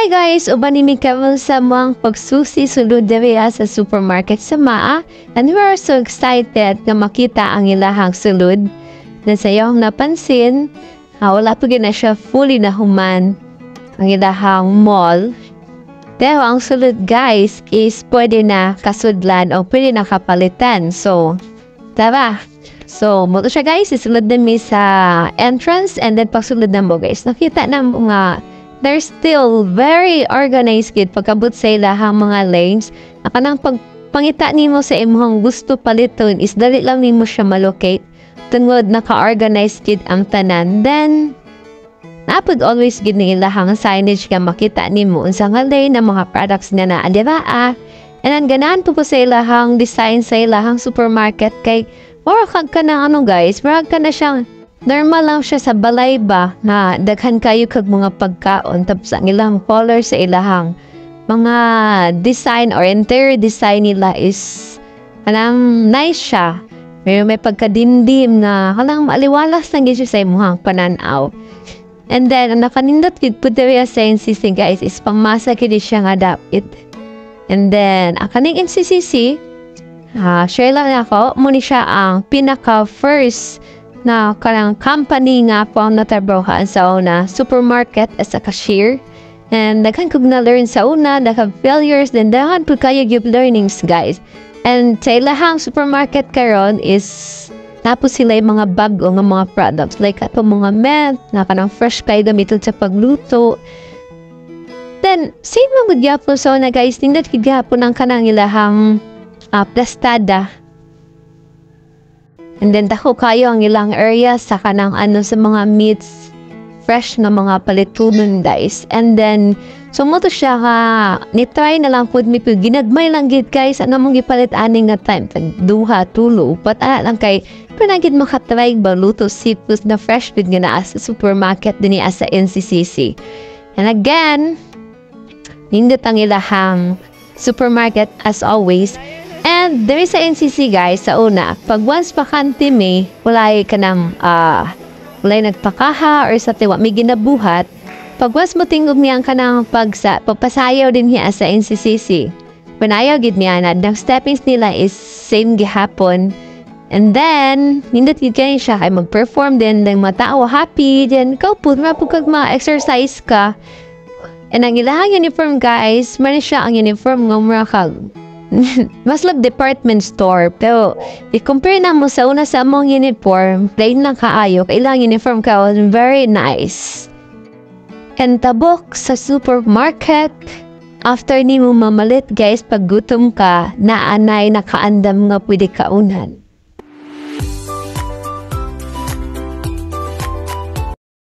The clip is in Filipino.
Hi guys! Uban nimi karon sa mga pagsusi sulod diri sa supermarket sa Maa, and we are so excited nga makita ang ilahang sulod. Na sa iyong napansin, wala pa na siya fully nahuman ang ilahang mall. Pero ang sulod guys is pwede na kasudlan o pwede na kapalitan. So, tara! So, mo siya guys, isulod nami sa entrance and then pagsulod na mo guys, nakita na mga they're still very organized kid pagkabot sa ilahang mga lanes. Kanang pagpangita nimo sa imong gusto paliton is dali lang nimo siya malocate. Tungod naka-organized kid ang tanan. Then napod always gid ni ilahang signage nga makita nimo unsa nga lane ng mga products na adira. And then ganahan po sa ilahang design sa ilahang supermarket kay mura kag ka na ano guys, mura ka na siyang normal lang siya sa balay ba na daghan kayo kag mga pagkaon tapos ang ilang color sa ilahang mga design or interior design nila is kanang nice siya. May pagkadimdim na kanang maliwalas lang siya sa imong pananaw. And then ang nakanindot gid pud diri sa NCC guys is pangmasa gid siya nga dapit. And then ang kaning NCC share lang ako mo ni siya ang pinaka first na kanang company nga po ang natrabahoan sa una supermarket as a cashier. And daghan kog na learn sa una, daghan failures, then daghan po kayo give learnings guys. And sa ilahang supermarket karon is tapos sila yung mga bago nga mga products like ato mga milk na kanang fresh kayo gamiton sa pagluto. Then same mga gyapon sa una guys, nindot gid gyapon ang kanang ilahang plastada. And then dako kayo ang ilang area sa kanang sa mga meats fresh na mga palitunon guys. And then sumoto siya ka ni-try na lang pud mi pud ginagmay lang gid guys ano mong gipalit aning nga time duha tulo upat lang kay panagid makatry baluto seafood na fresh gid nga naa sa supermarket dinhi sa NCCC. And again nindot ang ilahang supermarket as always. And there is sa NCC guys, sa una, pag once bakante may, walay ka ng, walay nagpakaha or sa tiwa, may ginabuhat, pag once mo tingog niya ka ng pagpasayaw din niya sa NCCC, panayaw gid niya na, the steppings nila is same gihapon. And then, nindot gid kayo siya, ay mag-perform din, ng matao, happy, then ikaw po, kag ma-exercise ka. And ang ilahang uniform guys, man siya ang uniform ng mga kag, mas love department store pero i-compare na mo sa una sa among uniform plain lang kaayo kailang uniform ka very nice. And tabok sa supermarket after ni mo mamalit guys pag gutom ka naanay nakaandam nga pwede kaunan.